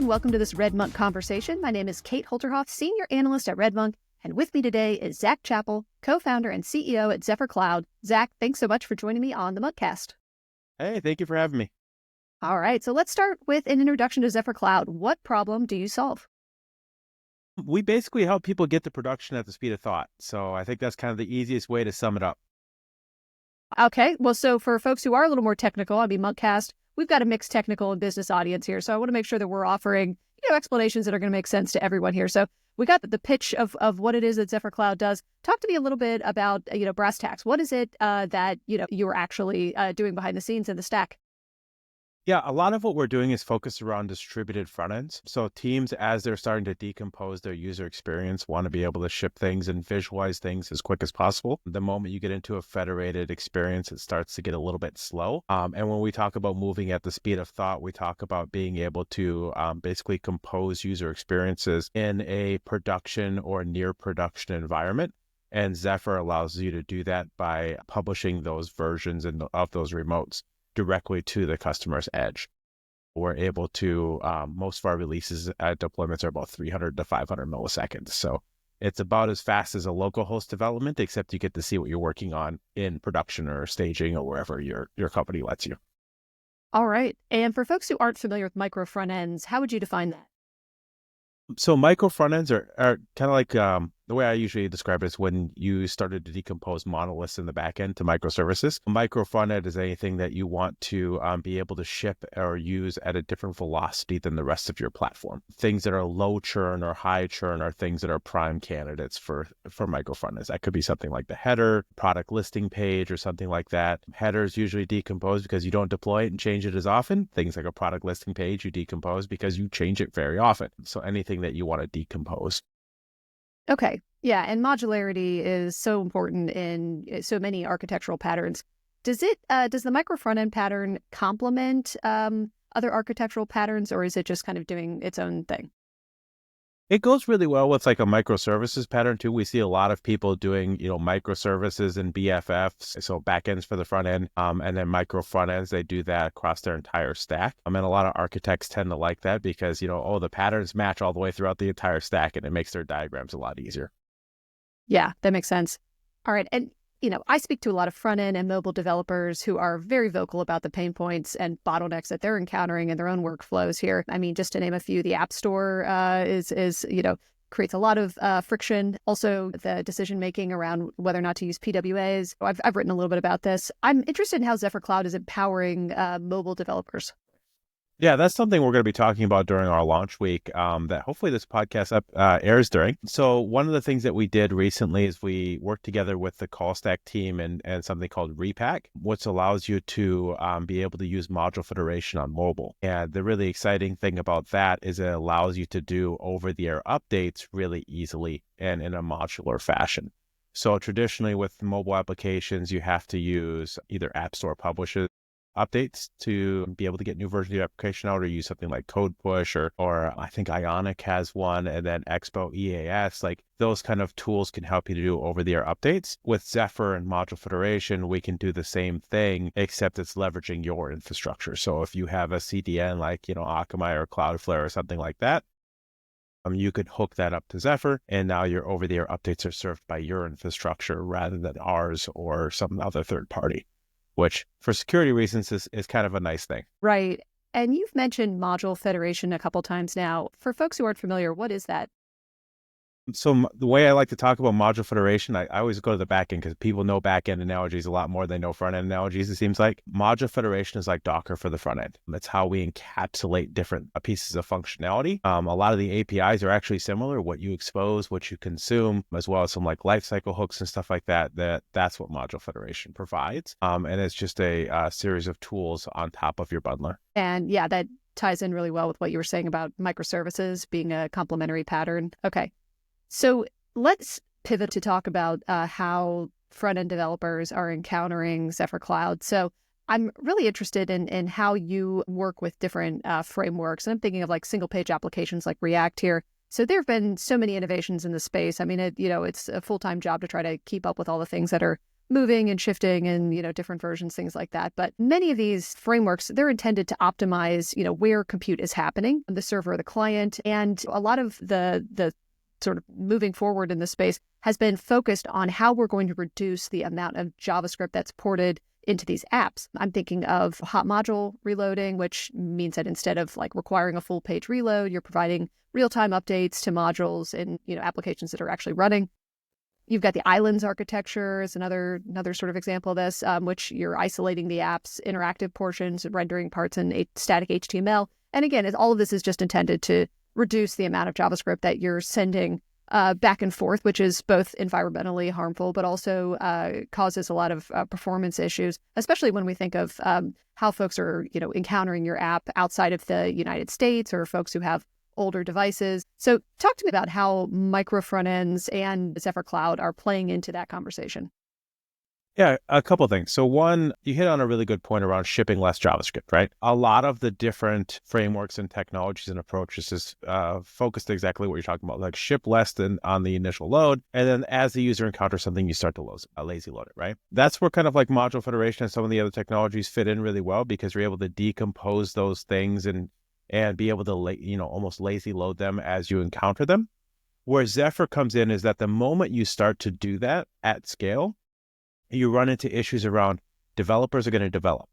and welcome to this RedMonk conversation. My name is Kate Holterhoff, Senior Analyst at RedMonk, and with me today is Zack Chapple, Co-founder and CEO at Zephyr Cloud. Zack, thanks so much for joining me on the Monkcast. Hey, thank you for having me. All right, so let's start with an introduction to Zephyr Cloud. What problem do you solve? We basically help people get to production at the speed of thought. So I think that's kind of the easiest way to sum it up. Okay, well, so for folks who are a little more technical, Monkcast, we've got a mixed technical and business audience here. So I want to make sure that we're offering, explanations that are going to make sense to everyone here. So we got the pitch of what it is that Zephyr Cloud does. Talk to me a little bit about, brass tacks. What is it that, you're actually doing behind the scenes in the stack? Yeah, a lot of what we're doing is focused around distributed front ends. So teams, as they're starting to decompose their user experience, want to be able to ship things and visualize things as quick as possible. The moment you get into a federated experience, it starts to get a little bit slow. And when we talk about moving at the speed of thought, we talk about being able to basically compose user experiences in a production or near production environment. And Zephyr allows you to do that by publishing those versions of those remotes directly to the customer's edge. We're able to, most of our releases at deployments are about 300 to 500 milliseconds. So it's about as fast as a local host development, except you get to see what you're working on in production or staging or wherever your company lets you. All right. And for folks who aren't familiar with micro front ends, how would you define that? So micro front ends are kind of like the way I usually describe it is when you started to decompose monoliths in the back end to microservices. A micro front end is anything that you want to be able to ship or use at a different velocity than the rest of your platform. Things that are low churn or high churn are things that are prime candidates for micro front ends. That could be something like the header, product listing page, or something like that. Headers usually decompose because you don't deploy it and change it as often. Things like a product listing page, you decompose because you change it very often. So anything that you want to decompose. Okay. Yeah. And modularity is so important in so many architectural patterns. Does the micro front end pattern complement other architectural patterns, or is it just kind of doing its own thing? It goes really well with like a microservices pattern too. We see a lot of people doing, microservices and BFFs, so backends for the front end, and then micro front ends. They do that across their entire stack. And a lot of architects tend to like that because, the patterns match all the way throughout the entire stack, and it makes their diagrams a lot easier. Yeah, that makes sense. All right. And, I speak to a lot of front end and mobile developers who are very vocal about the pain points and bottlenecks that they're encountering in their own workflows here. Just to name a few, the App Store creates a lot of friction. Also, the decision-making around whether or not to use PWAs. I've written a little bit about this. I'm interested in how Zephyr Cloud is empowering mobile developers. Yeah, that's something we're going to be talking about during our launch week that hopefully this podcast airs during. So one of the things that we did recently is we worked together with the CallStack team and something called Repack, which allows you to be able to use module federation on mobile. And the really exciting thing about that is it allows you to do over-the-air updates really easily and in a modular fashion. So traditionally with mobile applications, you have to use either App Store publishers updates to be able to get new versions of your application out, or use something like Code Push or I think Ionic has one, and then Expo EAS. Like those kind of tools can help you to do over-the-air updates. With Zephyr and Module Federation, we can do the same thing, except it's leveraging your infrastructure. So if you have a CDN like, Akamai or Cloudflare or something like that, you could hook that up to Zephyr, and now your over-the-air updates are served by your infrastructure rather than ours or some other third party, which for security reasons is kind of a nice thing. Right. And you've mentioned module federation a couple times now. For folks who aren't familiar, what is that? So the way I like to talk about module federation, I always go to the back end because people know back end analogies a lot more than they know front end analogies, it seems like. Module federation is like Docker for the front end. That's how we encapsulate different pieces of functionality. A lot of the APIs are actually similar, what you expose, what you consume, as well as some like lifecycle hooks and stuff like that. That's what module federation provides. And it's just a series of tools on top of your bundler. And yeah, that ties in really well with what you were saying about microservices being a complementary pattern. Okay. So let's pivot to talk about how front-end developers are encountering Zephyr Cloud. So I'm really interested in how you work with different frameworks. And I'm thinking of like single-page applications like React here. So there have been so many innovations in the space. It's a full-time job to try to keep up with all the things that are moving and shifting and, different versions, things like that. But many of these frameworks, they're intended to optimize, where compute is happening, the server or the client. And a lot of the sort of moving forward in this space has been focused on how we're going to reduce the amount of JavaScript that's ported into these apps. I'm thinking of hot module reloading, which means that instead of like requiring a full page reload, you're providing real-time updates to modules in, applications that are actually running. You've got the islands architecture is another sort of example of this, which you're isolating the app's interactive portions and rendering parts in static HTML. And again, all of this is just intended to reduce the amount of JavaScript that you're sending back and forth, which is both environmentally harmful, but also causes a lot of performance issues, especially when we think of how folks are, encountering your app outside of the United States or folks who have older devices. So talk to me about how micro front ends and Zephyr Cloud are playing into that conversation. Yeah, a couple of things. So one, you hit on a really good point around shipping less JavaScript, right? A lot of the different frameworks and technologies and approaches is focused exactly what you're talking about, like ship less than on the initial load. And then as the user encounters something, you start to lazy load it, right? That's where kind of like module federation and some of the other technologies fit in really well because you're able to decompose those things and be able to, almost lazy load them as you encounter them. Where Zephyr comes in is that the moment you start to do that at scale, you run into issues around developers are going to develop,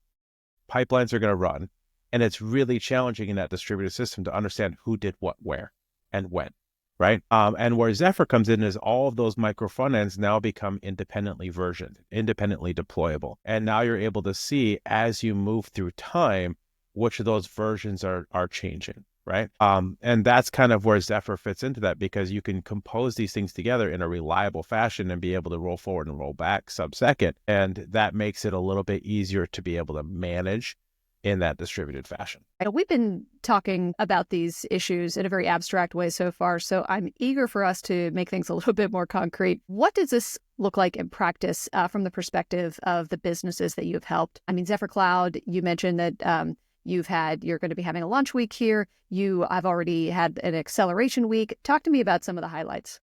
pipelines are going to run, and it's really challenging in that distributed system to understand who did what, where, and when, right? And where Zephyr comes in is all of those micro front ends now become independently versioned, independently deployable. And now you're able to see as you move through time, which of those versions are changing. Right. And that's kind of where Zephyr fits into that because you can compose these things together in a reliable fashion and be able to roll forward and roll back sub-second. And that makes it a little bit easier to be able to manage in that distributed fashion. We've been talking about these issues in a very abstract way so far, so I'm eager for us to make things a little bit more concrete. What does this look like in practice from the perspective of the businesses that you've helped? I mean, Zephyr Cloud, you mentioned that you're going to be having a launch week here. I've already had an acceleration week. Talk to me about some of the highlights.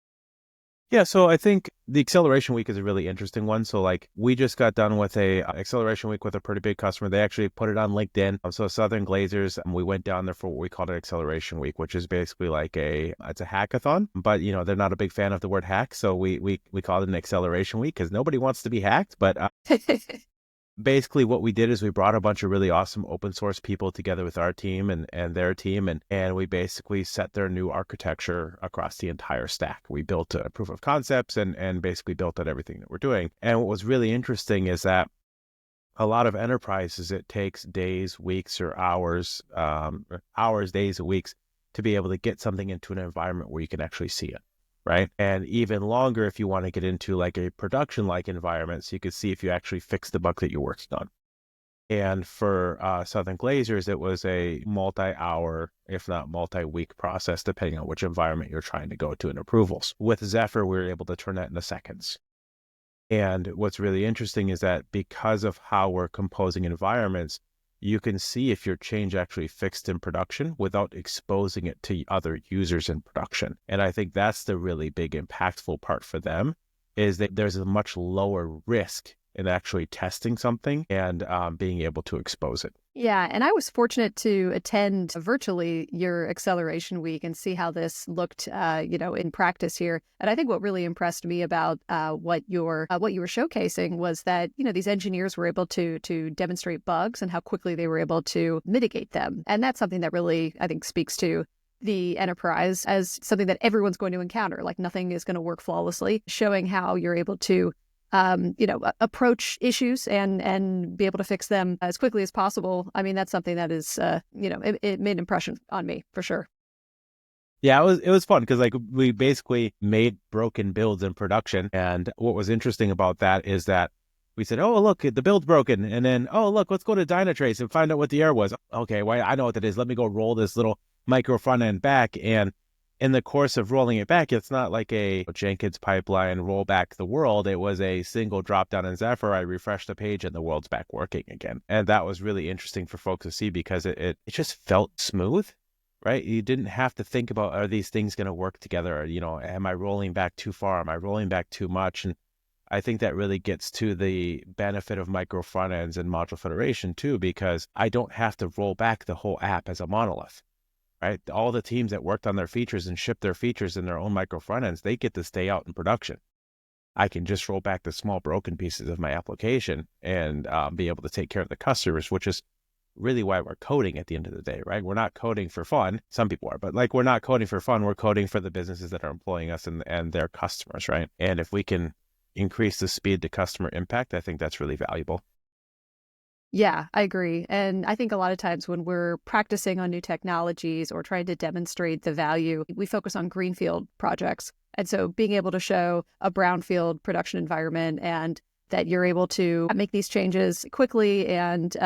Yeah, so I think the acceleration week is a really interesting one. So like we just got done with a acceleration week with a pretty big customer. They actually put it on LinkedIn. So Southern Glazers, we went down there for what we called an acceleration week, which is basically like it's a hackathon, but they're not a big fan of the word hack. So we called it an acceleration week because nobody wants to be hacked, but basically what we did is we brought a bunch of really awesome open source people together with our team and their team. And we basically set their new architecture across the entire stack. We built a proof of concepts and basically built out everything that we're doing. And what was really interesting is that a lot of enterprises, it takes days, weeks, or hours, days, or weeks to be able to get something into an environment where you can actually see it. Right. And even longer if you want to get into like a production-like environment so you could see if you actually fix the bug that you're working on. And for Southern Glazers, it was a multi-hour, if not multi-week process, depending on which environment you're trying to go to in approvals. With Zephyr, we were able to turn that into seconds. And what's really interesting is that because of how we're composing environments, you can see if your change actually fixed in production without exposing it to other users in production. And I think that's the really big impactful part for them is that there's a much lower risk in actually testing something and being able to expose it. Yeah, and I was fortunate to attend virtually your acceleration week and see how this looked, in practice here. And I think what really impressed me about what you were showcasing was that these engineers were able to demonstrate bugs and how quickly they were able to mitigate them. And that's something that really I think speaks to the enterprise as something that everyone's going to encounter. Like nothing is going to work flawlessly. Showing how you're able to approach issues and be able to fix them as quickly as possible. I mean, that's something that is, it made an impression on me for sure. Yeah, it was fun because like we basically made broken builds in production. And what was interesting about that is that we said, oh, look, the build's broken. And then, oh, look, let's go to Dynatrace and find out what the error was. Okay, well, I know what that is. Let me go roll this little micro front end back. And in the course of rolling it back, it's not like a Jenkins pipeline, roll back the world. It was a single drop down in Zephyr. I refreshed the page and the world's back working again. And that was really interesting for folks to see because it just felt smooth, right? You didn't have to think about, are these things going to work together? Or, am I rolling back too far? Am I rolling back too much? And I think that really gets to the benefit of micro front ends and module federation too, because I don't have to roll back the whole app as a monolith, right? All the teams that worked on their features and shipped their features in their own micro front ends, they get to stay out in production. I can just roll back the small broken pieces of my application and be able to take care of the customers, which is really why we're coding at the end of the day, right? We're not coding for fun. Some people are, but like we're not coding for fun. We're coding for the businesses that are employing us and their customers, right? And if we can increase the speed to customer impact, I think that's really valuable. Yeah, I agree. And I think a lot of times when we're practicing on new technologies or trying to demonstrate the value, we focus on greenfield projects. And so being able to show a brownfield production environment and that you're able to make these changes quickly and,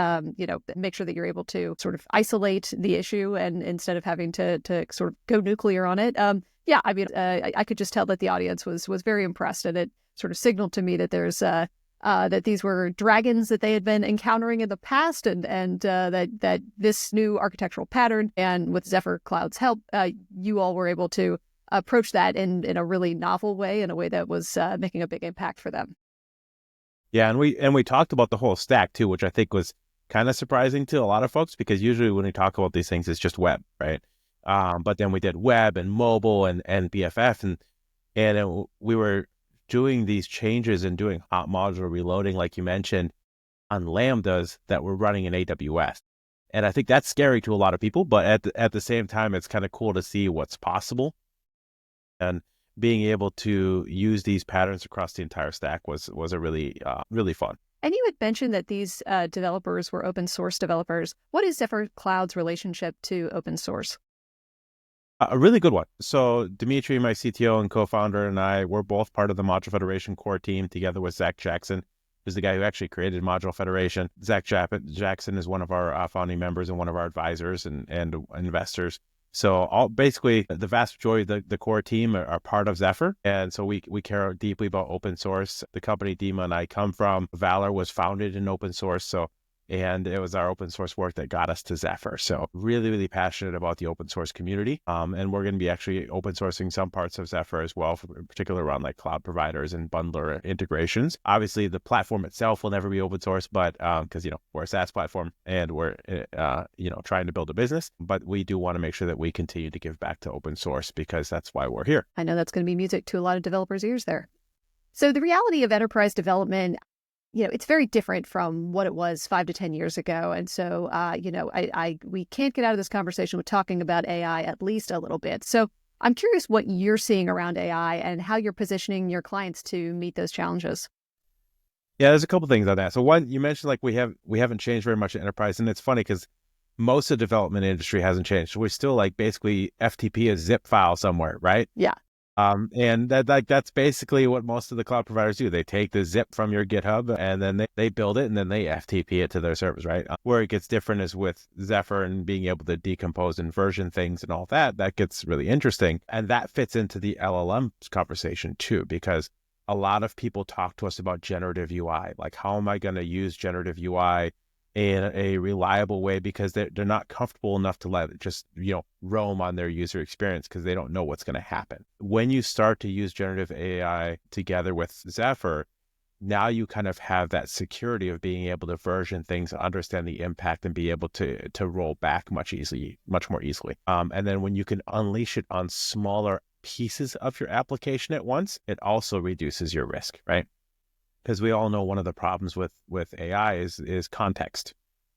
make sure that you're able to sort of isolate the issue and instead of having to sort of go nuclear on it. I could just tell that the audience was very impressed, and it sort of signaled to me that there's that these were dragons that they had been encountering in the past, and that this new architectural pattern, and with Zephyr Cloud's help, you all were able to approach that in a really novel way, in a way that was making a big impact for them. Yeah, and we talked about the whole stack too, which I think was kind of surprising to a lot of folks, because usually when we talk about these things, it's just web, right? But then we did web and mobile and BFF, and we were doing these changes and doing hot module reloading, like you mentioned, on Lambdas that were running in AWS. And I think that's scary to a lot of people, but at the same time, it's kind of cool to see what's possible. And being able to use these patterns across the entire stack was a really, really fun. And you had mentioned that these developers were open source developers. What is Zephyr Cloud's relationship to open source? A really good one. So Dimitri, my CTO and co-founder, and I, we're both part of the Module Federation core team together with Zack Jackson, who's the guy who actually created Module Federation. Zack Jackson is one of our founding members and one of our advisors and investors. So basically the vast majority of the core team are part of Zephyr. And so we care deeply about open source. The company Dima and I come from, Valor was founded in open source. And it was our open source work that got us to Zephyr. So really, really passionate about the open source community. And we're going to be actually open sourcing some parts of Zephyr as well, in particular around like cloud providers and bundler integrations. Obviously, the platform itself will never be open source, but because, we're a SaaS platform and we're, trying to build a business, but we do want to make sure that we continue to give back to open source, because that's why we're here. I know that's going to be music to a lot of developers' ears there. So the reality of enterprise development, it's very different from what it was 5 to 10 years ago. And so, we can't get out of this conversation with talking about AI at least a little bit. So I'm curious what you're seeing around AI and how you're positioning your clients to meet those challenges. Yeah, there's a couple things on that. So one, you mentioned like we haven't changed very much in enterprise, and it's funny because most of the development industry hasn't changed. So we're still like basically FTP a zip file somewhere, right? Yeah. And that's basically what most of the cloud providers do. They take the zip from your GitHub and then they build it and then they FTP it to their servers, right? Where it gets different is with Zephyr and being able to decompose and version things and all that. That gets really interesting. And that fits into the LLM conversation too, because a lot of people talk to us about generative UI. Like, how am I going to use generative UI in a reliable way, because they're not comfortable enough to let it just, roam on their user experience because they don't know what's going to happen. When you start to use generative AI together with Zephyr, now you kind of have that security of being able to version things, understand the impact, and be able to roll back much more easily. And then when you can unleash it on smaller pieces of your application at once, it also reduces your risk, right? Because we all know one of the problems with AI is context,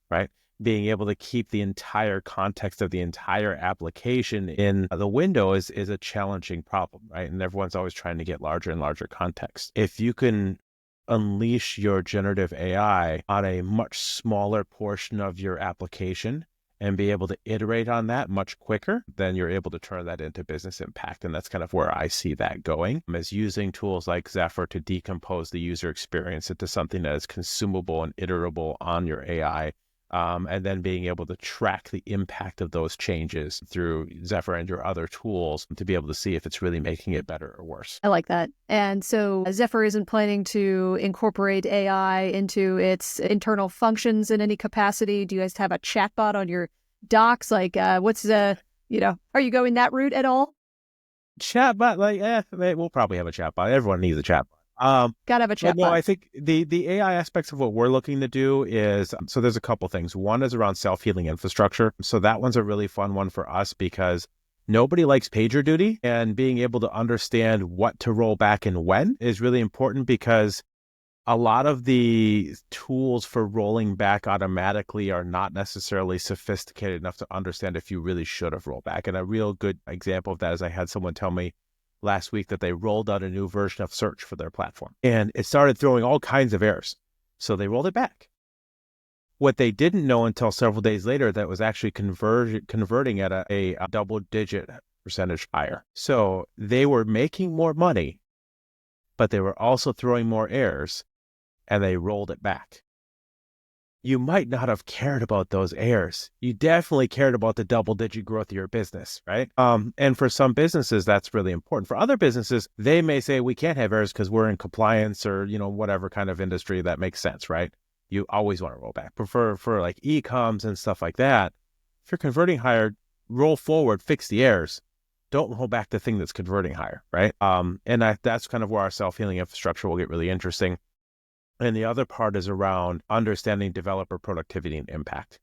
right? Being able to keep the entire context of the entire application in the window is a challenging problem, right? And everyone's always trying to get larger and larger context. If you can unleash your generative AI on a much smaller portion of your application and be able to iterate on that much quicker, then you're able to turn that into business impact. And that's kind of where I see that going, is using tools like Zephyr to decompose the user experience into something that is consumable and iterable on your AI. And then being able to track the impact of those changes through Zephyr and your other tools to be able to see if it's really making it better or worse. I like that. And so Zephyr isn't planning to incorporate AI into its internal functions in any capacity. Do you guys have a chatbot on your docs? Like, are you going that route at all? Chatbot, we'll probably have a chatbot. Everyone needs a chatbot. Gotta have a But no, chatbot. I think the AI aspects of what we're looking to do is, so there's a couple things. One is around self-healing infrastructure. So that one's a really fun one for us because nobody likes PagerDuty, and being able to understand what to roll back and when is really important because a lot of the tools for rolling back automatically are not necessarily sophisticated enough to understand if you really should have rolled back. And a real good example of that is I had someone tell me last week that they rolled out a new version of search for their platform and it started throwing all kinds of errors. So they rolled it back. What they didn't know until several days later, that was actually converting at a double-digit percentage higher. So they were making more money, but they were also throwing more errors, and they rolled it back. You might not have cared about those errors. You definitely cared about the double-digit growth of your business, right? And for some businesses, that's really important. For other businesses, they may say we can't have errors because we're in compliance or whatever kind of industry that makes sense, right? You always want to roll back. But for like e-coms and stuff like that, if you're converting higher, roll forward, fix the errors. Don't roll back the thing that's converting higher, right? And that's kind of where our self-healing infrastructure will get really interesting. And the other part is around understanding developer productivity and impact.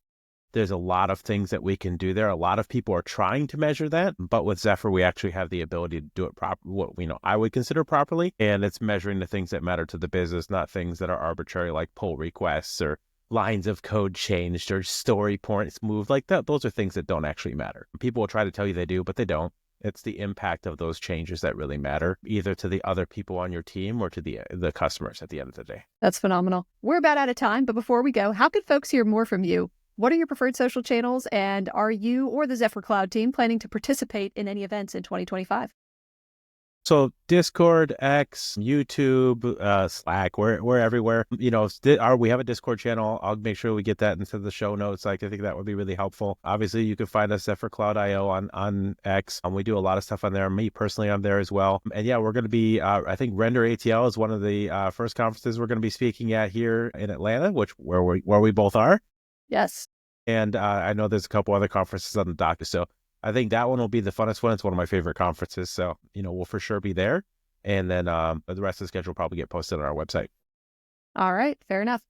There's a lot of things that we can do there. A lot of people are trying to measure that, but with Zephyr, we actually have the ability to do it what I would consider properly. And it's measuring the things that matter to the business, not things that are arbitrary, like pull requests or lines of code changed or story points moved like that. Those are things that don't actually matter. People will try to tell you they do, but they don't. It's the impact of those changes that really matter, either to the other people on your team or to the customers at the end of the day. That's phenomenal. We're about out of time, but before we go, how can folks hear more from you? What are your preferred social channels, and are you or the Zephyr Cloud team planning to participate in any events in 2025? So Discord, X, YouTube, Slack, we're everywhere. We have a Discord channel. I'll make sure we get that into the show notes. I think that would be really helpful. Obviously, you can find us Zephyr Cloud IO on X. We do a lot of stuff on there. Me personally, I'm there as well. And yeah, we're going to be, I think Render ATL is one of the first conferences we're going to be speaking at here in Atlanta, where we both are. Yes. And I know there's a couple other conferences on the docket. So I think that one will be the funnest one. It's one of my favorite conferences. So, we'll for sure be there. And then the rest of the schedule will probably get posted on our website. All right. Fair enough.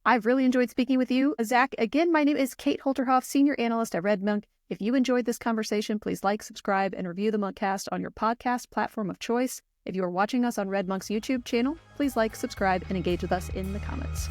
I've really enjoyed speaking with you, Zach. Again, my name is Kate Holterhoff, Senior Analyst at RedMonk. If you enjoyed this conversation, please like, subscribe, and review the Monkcast on your podcast platform of choice. If you are watching us on RedMonk's YouTube channel, please like, subscribe, and engage with us in the comments.